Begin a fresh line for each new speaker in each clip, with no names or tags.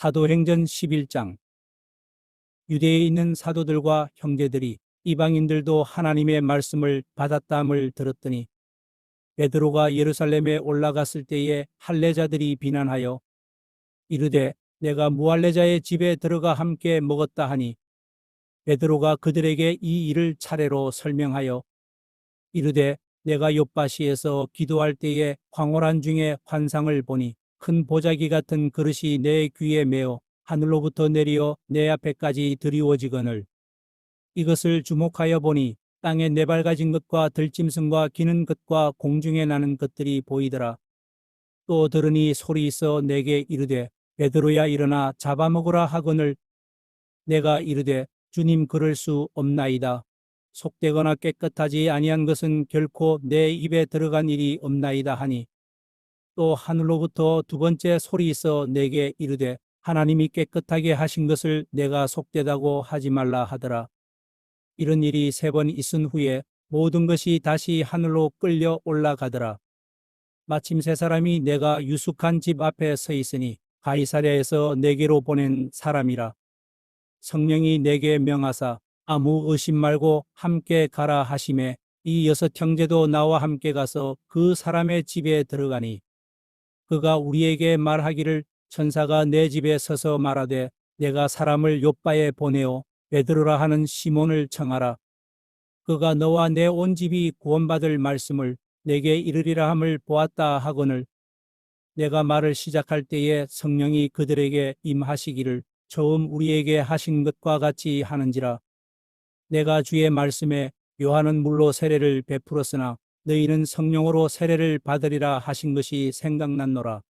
사도행전 11장. 유대에 있는 사도들과 형제들이 이방인들도 하나님의 말씀을 받았다함을 들었더니 베드로가 예루살렘에 올라갔을 때에 할례자들이 비난하여 이르되 내가 무할례자의 집에 들어가 함께 먹었다 하니 베드로가 그들에게 이 일을 차례로 설명하여 이르되 내가 욥바시에서 기도할 때에 황홀한 중에 환상을 보니 큰 보자기 같은 그릇이 내 귀에 매어 하늘로부터 내리어 내 앞에까지 드리워지거늘 이것을 주목하여 보니 땅에 네발가진 것과 들짐승과 기는 것과 공중에 나는 것들이 보이더라. 또 들으니 소리 있어 내게 이르되 베드로야 일어나 잡아먹으라 하거늘 내가 이르되 주님 그럴 수 없나이다. 속되거나 깨끗하지 아니한 것은 결코 내 입에 들어간 일이 없나이다 하니 또 하늘로부터 두 번째 소리 있어 내게 이르되 하나님이 깨끗하게 하신 것을 내가 속되다고 하지 말라 하더라. 이런 일이 세 번 있은 후에 모든 것이 다시 하늘로 끌려 올라가더라. 마침 세 사람이 내가 유숙한 집 앞에 서 있으니 가이사랴에서 내게로 보낸 사람이라. 성령이 내게 명하사 아무 의심 말고 함께 가라 하시매 이 여섯 형제도 나와 함께 가서 그 사람의 집에 들어가니 그가 우리에게 말하기를 천사가 내 집에 서서 말하되 내가 사람을 욥바에 보내어 베드로라 하는 시몬을 청하라. 그가 너와 내 온 집이 구원받을 말씀을 내게 이르리라 함을 보았다 하거늘 내가 말을 시작할 때에 성령이 그들에게 임하시기를 처음 우리에게 하신 것과 같이 하는지라. 내가 주의 말씀에 요한은 물로 세례를 베풀었으나 너희는 성령으로 세례를 받으리라 하신 것이 생각났노라.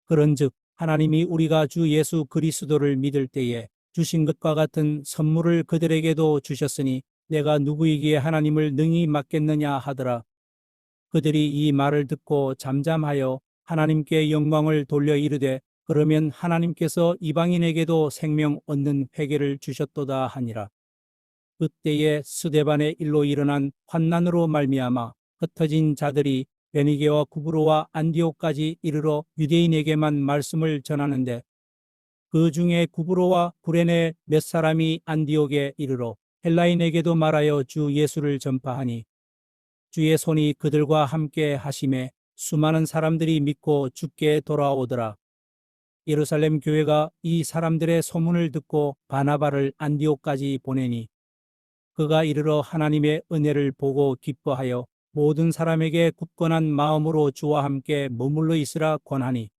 그런즉 하나님이 우리가 주 예수 그리스도를 믿을 때에 주신 것과 같은 선물을 그들에게도 주셨으니 내가 누구이기에 하나님을 능히 맡겠느냐 하더라. 그들이 이 말을 듣고 잠잠하여 하나님께 영광을 돌려 이르되 그러면 하나님께서 이방인에게도 생명 얻는 회개를 주셨도다 하니라. 그때에 스데반의 일로 일어난 환난으로 말미암아 흩어진 자들이 베니게와 구브로와 안디옥까지 이르러 유대인에게만 말씀을 전하는데 그 중에 구브로와 구레네 몇 사람이 안디옥에 이르러 헬라인에게도 말하여 주 예수를 전파하니 주의 손이 그들과 함께 하심에 수많은 사람들이 믿고 주께 돌아오더라. 예루살렘 교회가 이 사람들의 소문을 듣고 바나바를 안디옥까지 보내니 그가 이르러 하나님의 은혜를 보고 기뻐하여 모든 사람에게 굳건한 마음으로 주와 함께 머물러 있으라 권하니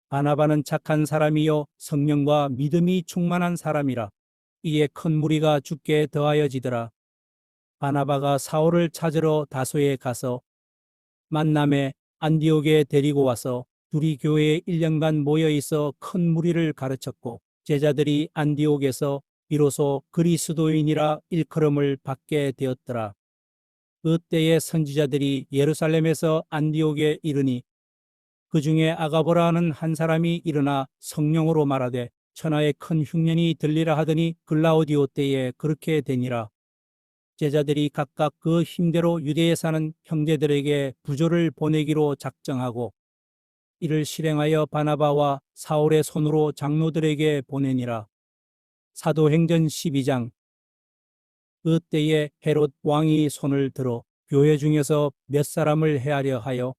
바나바는 착한 사람이요 성령과 믿음이 충만한 사람이라. 이에 큰 무리가 주께 더하여지더라. 바나바가 사울을 찾으러 다소에 가서 만남에 안디옥에 데리고 와서 둘이 교회에 1년간 모여 있어 큰 무리를 가르쳤고 제자들이 안디옥에서 비로소 그리스도인이라 일컬음을 받게 되었더라. 그때에 선지자들이 예루살렘에서 안디옥에 이르니 그 중에 아가보라 하는 한 사람이 일어나 성령으로 말하되 천하에 큰 흉년이 들리라 하더니 글라우디오 때에 그렇게 되니라. 제자들이 각각 그 힘대로 유대에 사는 형제들에게 부조를 보내기로 작정하고 이를 실행하여 바나바와 사울의 손으로 장로들에게 보내니라. 사도행전 12장. 그때에 헤롯 왕이 손을 들어 교회 중에서 몇 사람을 해하려 하여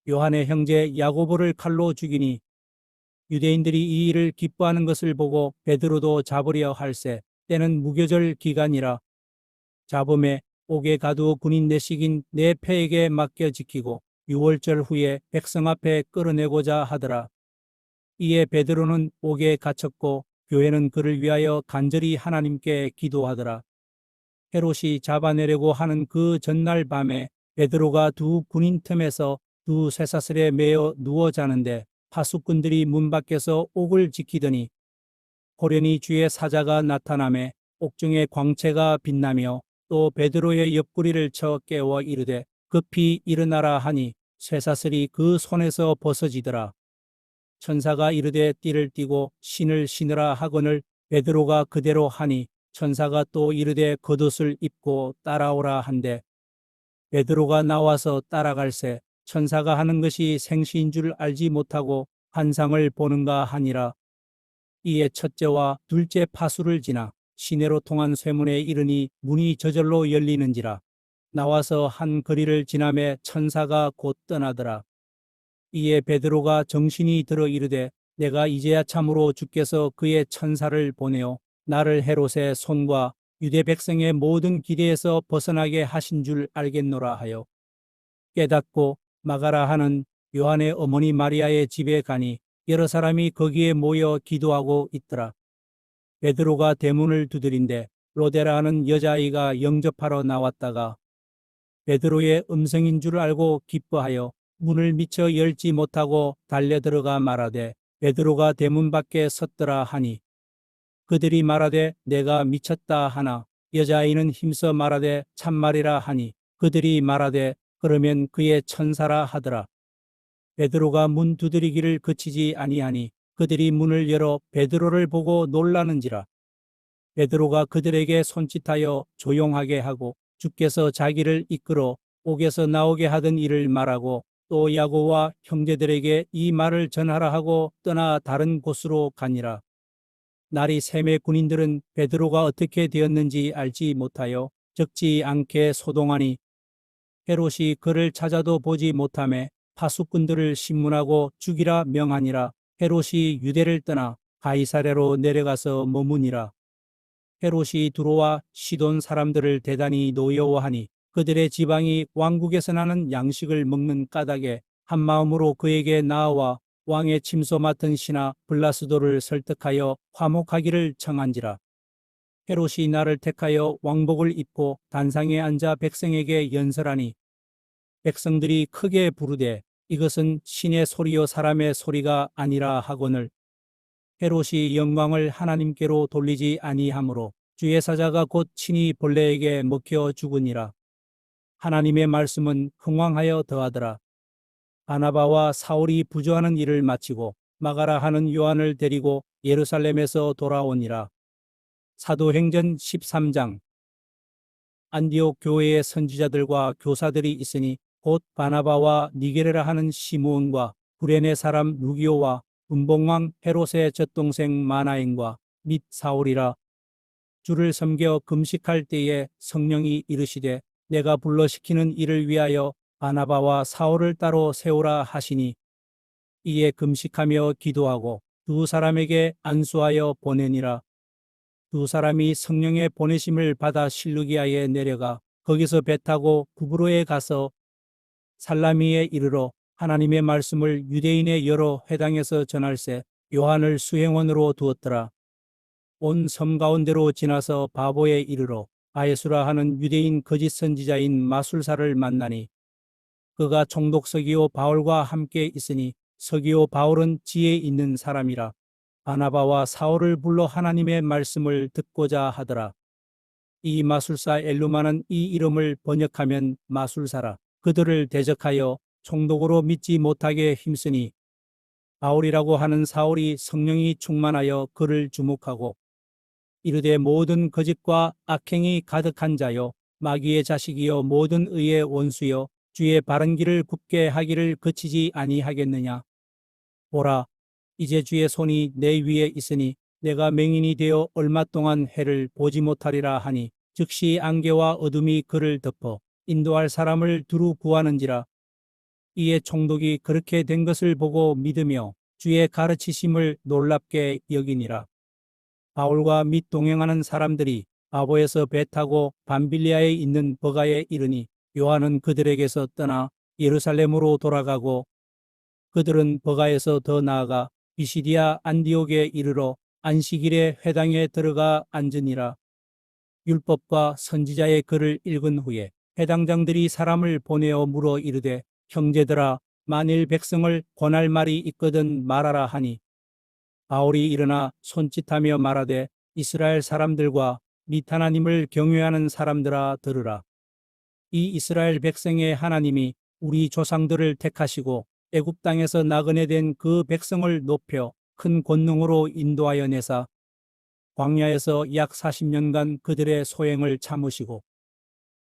요한의 형제 야고보를 칼로 죽이니 유대인들이 이 일을 기뻐하는 것을 보고 베드로도 잡으려 할세 때는 무교절 기간이라. 잡음에 옥에 가두어 군인 내식인 내 패에게 맡겨 지키고 6월절 후에 백성 앞에 끌어내고자 하더라. 이에 베드로는 옥에 갇혔고 교회는 그를 위하여 간절히 하나님께 기도하더라. 헤롯이 잡아내려고 하는 그 전날 밤에 베드로가 두 군인 틈에서 두 쇠사슬에 매어 누워 자는데 파수꾼들이 문 밖에서 옥을 지키더니 호련히 주의 사자가 나타나매 옥중에 광채가 빛나며 또 베드로의 옆구리를 쳐 깨워 이르되 급히 일어나라 하니 쇠사슬이 그 손에서 벗어지더라. 천사가 이르되 띠를 띠고 신을 신으라 하거늘 베드로가 그대로 하니 천사가 또 이르되 겉옷을 입고 따라오라 한데 베드로가 나와서 따라갈새 천사가 하는 것이 생시인 줄 알지 못하고 환상을 보는가 하니라. 이에 첫째와 둘째 파수를 지나 시내로 통한 쇠문에 이르니 문이 저절로 열리는지라. 나와서 한 거리를 지나매 천사가 곧 떠나더라. 이에 베드로가 정신이 들어 이르되 내가 이제야 참으로 주께서 그의 천사를 보내어 나를 헤롯의 손과 유대 백성의 모든 기대에서 벗어나게 하신 줄 알겠노라 하여 깨닫고 마가라 하는 요한의 어머니 마리아의 집에 가니 여러 사람이 거기에 모여 기도하고 있더라. 베드로가 대문을 두드린데 로데라 하는 여자아이가 영접하러 나왔다가 베드로의 음성인 줄 알고 기뻐하여 문을 미처 열지 못하고 달려들어가 말하되 베드로가 대문 밖에 섰더라 하니 그들이 말하되 내가 미쳤다 하나 여자아이는 힘써 말하되 참말이라 하니 그들이 말하되 그러면 그의 천사라 하더라. 베드로가 문 두드리기를 그치지 아니하니 그들이 문을 열어 베드로를 보고 놀라는지라. 베드로가 그들에게 손짓하여 조용하게 하고 주께서 자기를 이끌어 옥에서 나오게 하던 일을 말하고 또 야고와 형제들에게 이 말을 전하라 하고 떠나 다른 곳으로 가니라. 날이 새매 군인들은 베드로가 어떻게 되었는지 알지 못하여 적지 않게 소동하니 헤롯이 그를 찾아도 보지 못하매 파수꾼들을 신문하고 죽이라 명하니라. 헤롯이 유대를 떠나 가이사랴로 내려가서 머무니라. 헤롯이 두로와 시돈 사람들을 대단히 노여워하니 그들의 지방이 왕국에서 나는 양식을 먹는 까닭에 한 마음으로 그에게 나아와 왕의 침소 맡은 신하 블라스도를 설득하여 화목하기를 청한지라. 헤롯이 나를 택하여 왕복을 입고 단상에 앉아 백성에게 연설하니 백성들이 크게 부르되 이것은 신의 소리요 사람의 소리가 아니라 하거늘 헤롯이 영광을 하나님께로 돌리지 아니하므로 주의 사자가 곧 친히 벌레에게 먹혀 죽으니라. 하나님의 말씀은 흥왕하여 더하더라. 바나바와 사울이 부조하는 일을 마치고 마가라 하는 요한을 데리고 예루살렘에서 돌아오니라. 사도행전 13장. 안디옥 교회의 선지자들과 교사들이 있으니 곧 바나바와 니게레라 하는 시므온과 구레네 사람 루기오와 분봉왕 헤롯의 젖동생 마나엔과 및 사울이라. 주를 섬겨 금식할 때에 성령이 이르시되 내가 불러시키는 일을 위하여 바나바와 사울을 따로 세우라 하시니 이에 금식하며 기도하고 두 사람에게 안수하여 보내니라. 두 사람이 성령의 보내심을 받아 실루기아에 내려가 거기서 배 타고 구브로에 가서 살라미에 이르러 하나님의 말씀을 유대인의 여러 회당에서 전할세 요한을 수행원으로 두었더라. 온 섬 가운데로 지나서 바보에 이르러 바예수라 하는 유대인 거짓 선지자인 마술사를 만나니 그가 총독 서기오 바울과 함께 있으니 서기오 바울은 지혜 있는 사람이라. 바나바와 사울을 불러 하나님의 말씀을 듣고자 하더라. 이 마술사 엘루마는 이 이름을 번역하면 마술사라. 그들을 대적하여 총독으로 믿지 못하게 힘쓰니 바울이라고 하는 사울이 성령이 충만하여 그를 주목하고 이르되 모든 거짓과 악행이 가득한 자요 마귀의 자식이요 모든 의의 원수요 주의 바른 길을 굽게 하기를 그치지 아니하겠느냐. 보라 이제 주의 손이 내 위에 있으니 내가 맹인이 되어 얼마 동안 해를 보지 못하리라 하니 즉시 안개와 어둠이 그를 덮어 인도할 사람을 두루 구하는지라. 이에 총독이 그렇게 된 것을 보고 믿으며 주의 가르치심을 놀랍게 여기니라. 바울과 및 동행하는 사람들이 바보에서 배 타고 밤빌리아에 있는 버가에 이르니 요한은 그들에게서 떠나 예루살렘으로 돌아가고 그들은 버가에서 더 나아가 비시디아 안디옥에 이르러 안식일에 회당에 들어가 앉으니라. 율법과 선지자의 글을 읽은 후에 회당장들이 사람을 보내어 물어 이르되 형제들아 만일 백성을 권할 말이 있거든 말하라 하니 바울이 일어나 손짓하며 말하되 이스라엘 사람들과 및 하나님을 경외하는 사람들아 들으라. 이 이스라엘 백성의 하나님이 우리 조상들을 택하시고 애굽 땅에서 나그네 된 그 백성을 높여 큰 권능으로 인도하여 내사 광야에서 약 40년간 그들의 소행을 참으시고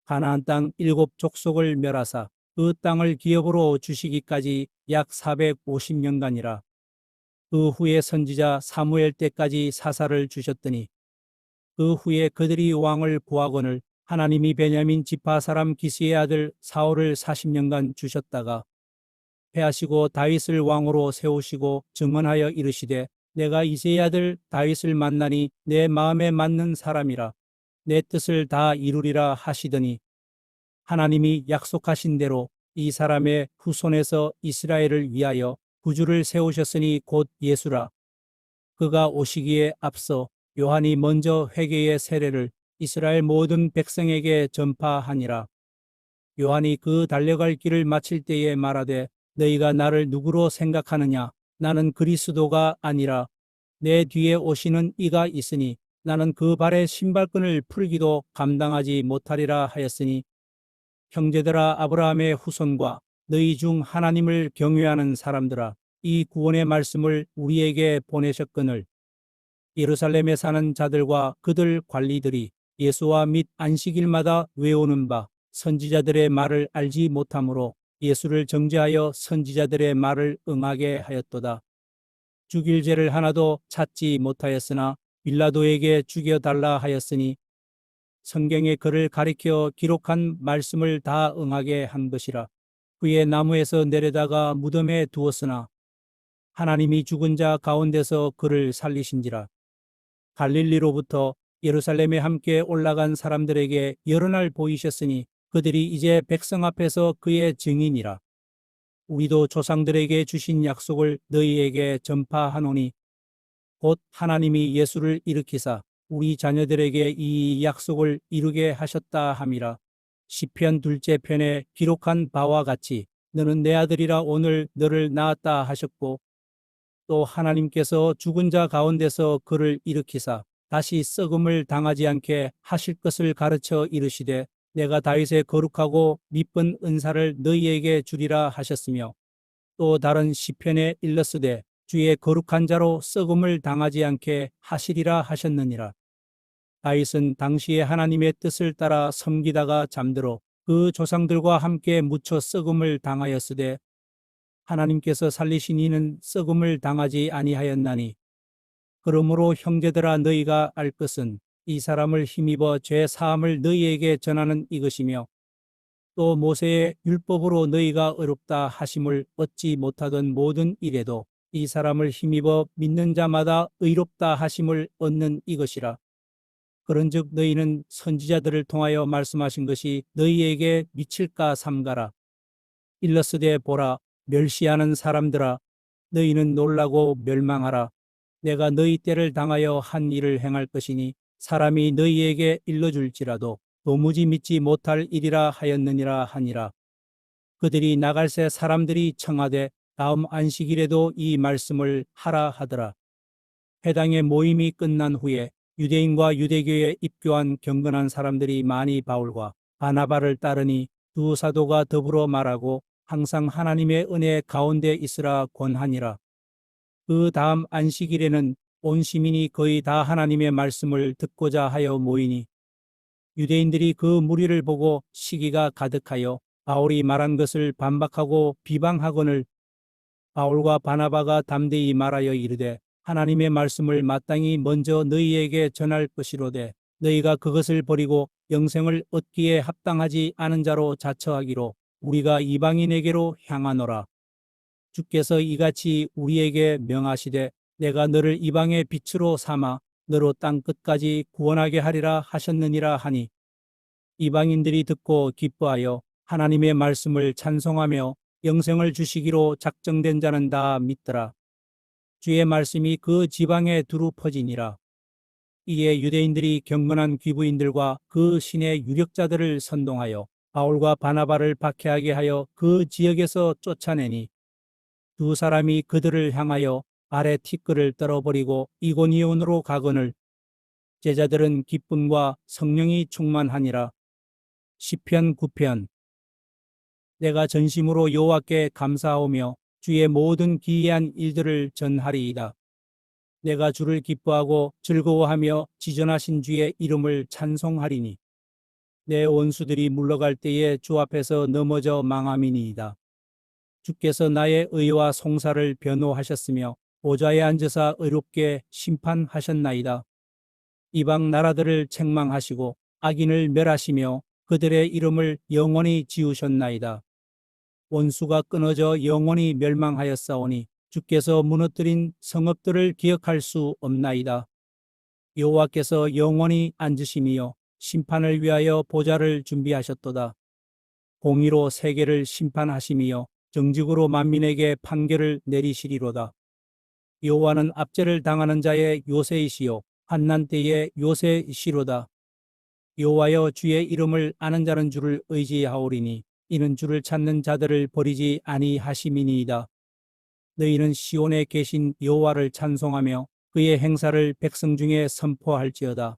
가나안 땅 7족속을 멸하사 그 땅을 기업으로 주시기까지 약 450년간이라. 그 후에 선지자 사무엘 때까지 사사를 주셨더니 그 후에 그들이 왕을 구하거늘 하나님이 베냐민 지파 사람 기스의 아들 사울을 40년간 주셨다가 패하시고 다윗을 왕으로 세우시고 증언하여 이르시되 내가 이새의 아들 다윗을 만나니 내 마음에 맞는 사람이라 내 뜻을 다 이루리라 하시더니 하나님이 약속하신 대로 이 사람의 후손에서 이스라엘을 위하여 구주를 세우셨으니 곧 예수라. 그가 오시기에 앞서 요한이 먼저 회개의 세례를 이스라엘 모든 백성에게 전파하니라. 요한이 그 달려갈 길을 마칠 때에 말하되 너희가 나를 누구로 생각하느냐? 나는 그리스도가 아니라 내 뒤에 오시는 이가 있으니 나는 그 발의 신발끈을 풀기도 감당하지 못하리라 하였으니 형제들아 아브라함의 후손과 너희 중 하나님을 경외하는 사람들아 이 구원의 말씀을 우리에게 보내셨거늘 예루살렘에 사는 자들과 그들 관리들이 예수와 및 안식일마다 외우는 바 선지자들의 말을 알지 못하므로 예수를 정죄하여 선지자들의 말을 응하게 하였도다. 죽일 죄를 하나도 찾지 못하였으나 빌라도에게 죽여달라 하였으니 성경에 그를 가리켜 기록한 말씀을 다 응하게 한 것이라. 그의 나무에서 내려다가 무덤에 두었으나 하나님이 죽은 자 가운데서 그를 살리신지라. 갈릴리로부터 예루살렘에 함께 올라간 사람들에게 여러 날 보이셨으니 그들이 이제 백성 앞에서 그의 증인이라. 우리도 조상들에게 주신 약속을 너희에게 전파하노니 곧 하나님이 예수를 일으키사 우리 자녀들에게 이 약속을 이루게 하셨다 함이라. 시편 둘째 편에 기록한 바와 같이 너는 내 아들이라 오늘 너를 낳았다 하셨고 또 하나님께서 죽은 자 가운데서 그를 일으키사 다시 썩음을 당하지 않게 하실 것을 가르쳐 이르시되 내가 다윗의 거룩하고 미쁜 은사를 너희에게 주리라 하셨으며 또 다른 시편에 일렀으되 주의 거룩한 자로 썩음을 당하지 않게 하시리라 하셨느니라. 다윗은 당시에 하나님의 뜻을 따라 섬기다가 잠들어 그 조상들과 함께 묻혀 썩음을 당하였으되 하나님께서 살리신 이는 썩음을 당하지 아니하였나니 그러므로 형제들아 너희가 알 것은 이 사람을 힘입어 죄 사함을 너희에게 전하는 이것이며 또 모세의 율법으로 너희가 의롭다 하심을 얻지 못하던 모든 일에도 이 사람을 힘입어 믿는 자마다 의롭다 하심을 얻는 이것이라. 그런즉 너희는 선지자들을 통하여 말씀하신 것이 너희에게 미칠까 삼가라. 일러스되 보라 멸시하는 사람들아 너희는 놀라고 멸망하라. 내가 너희 때를 당하여 한 일을 행할 것이니 사람이 너희에게 일러줄지라도 도무지 믿지 못할 일이라 하였느니라 하니라. 그들이 나갈 새 사람들이 청하되 다음 안식일에도 이 말씀을 하라 하더라. 회당의 모임이 끝난 후에 유대인과 유대교에 입교한 경건한 사람들이 많이 바울과 바나바를 따르니 두 사도가 더불어 말하고 항상 하나님의 은혜 가운데 있으라 권하니라. 그 다음 안식일에는 온 시민이 거의 다 하나님의 말씀을 듣고자 하여 모이니 유대인들이 그 무리를 보고 시기가 가득하여 바울이 말한 것을 반박하고 비방하거늘 바울과 바나바가 담대히 말하여 이르되 하나님의 말씀을 마땅히 먼저 너희에게 전할 것이로되 너희가 그것을 버리고 영생을 얻기에 합당하지 않은 자로 자처하기로 우리가 이방인에게로 향하노라. 주께서 이같이 우리에게 명하시되 내가 너를 이방의 빛으로 삼아 너로 땅 끝까지 구원하게 하리라 하셨느니라 하니 이방인들이 듣고 기뻐하여 하나님의 말씀을 찬송하며 영생을 주시기로 작정된 자는 다 믿더라. 주의 말씀이 그 지방에 두루 퍼지니라. 이에 유대인들이 경건한 귀부인들과 그 신의 유력자들을 선동하여 바울과 바나바를 박해하게 하여 그 지역에서 쫓아내니 두 사람이 그들을 향하여 아래 티끌을 떨어버리고 이고니온으로 가거늘 제자들은 기쁨과 성령이 충만하니라. 시편 9편. 내가 전심으로 여호와께 감사하오며 주의 모든 기이한 일들을 전하리이다. 내가 주를 기뻐하고 즐거워하며 지전하신 주의 이름을 찬송하리니 내 원수들이 물러갈 때에 주 앞에서 넘어져 망함이니이다. 주께서 나의 의와 송사를 변호하셨으며 보좌에 앉으사 의롭게 심판하셨나이다. 이방 나라들을 책망하시고 악인을 멸하시며 그들의 이름을 영원히 지우셨나이다. 원수가 끊어져 영원히 멸망하였사오니 주께서 무너뜨린 성읍들을 기억할 수 없나이다. 여호와께서 영원히 앉으심이요 심판을 위하여 보좌를 준비하셨도다. 공의로 세계를 심판하심이요 정직으로 만민에게 판결을 내리시리로다. 여호와는 압제를 당하는 자의 요새이시요 환난 때의 요새이시로다. 여호와여 주의 이름을 아는 자는 주를 의지하오리니 이는 주를 찾는 자들을 버리지 아니하심이니이다. 너희는 시온에 계신 여호와를 찬송하며 그의 행사를 백성 중에 선포할지어다.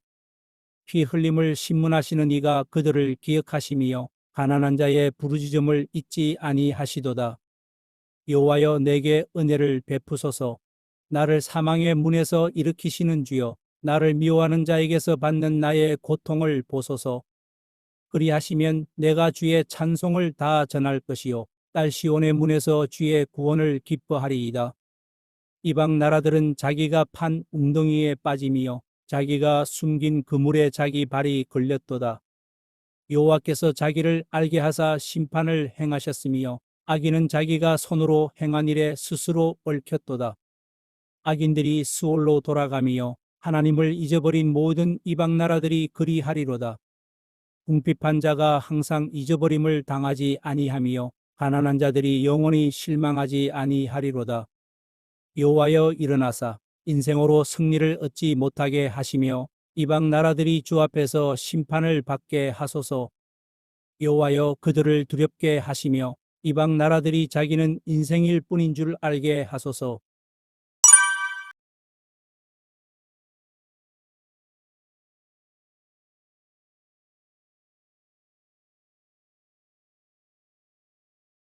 피 흘림을 신문하시는 이가 그들을 기억하심이요 가난한 자의 부르짖음을 잊지 아니하시도다. 여호와여 내게 은혜를 베푸소서. 나를 사망의 문에서 일으키시는 주여 나를 미워하는 자에게서 받는 나의 고통을 보소서. 그리하시면 내가 주의 찬송을 다 전할 것이요 딸 시온의 문에서 주의 구원을 기뻐하리이다. 이방 나라들은 자기가 판 웅덩이에 빠짐이요 자기가 숨긴 그물에 자기 발이 걸렸도다. 여호와께서 자기를 알게 하사 심판을 행하셨으며 악인은 자기가 손으로 행한 일에 스스로 얽혔도다. 악인들이 수올로 돌아가며 하나님을 잊어버린 모든 이방 나라들이 그리하리로다. 궁핍한 자가 항상 잊어버림을 당하지 아니하며 가난한 자들이 영원히 실망하지 아니하리로다. 여호와여 일어나사 인생으로 승리를 얻지 못하게 하시며 이방 나라들이 주 앞에서 심판을 받게 하소서. 여호와여 그들을 두렵게 하시며 이방 나라들이 자기는 인생일 뿐인 줄 알게 하소서.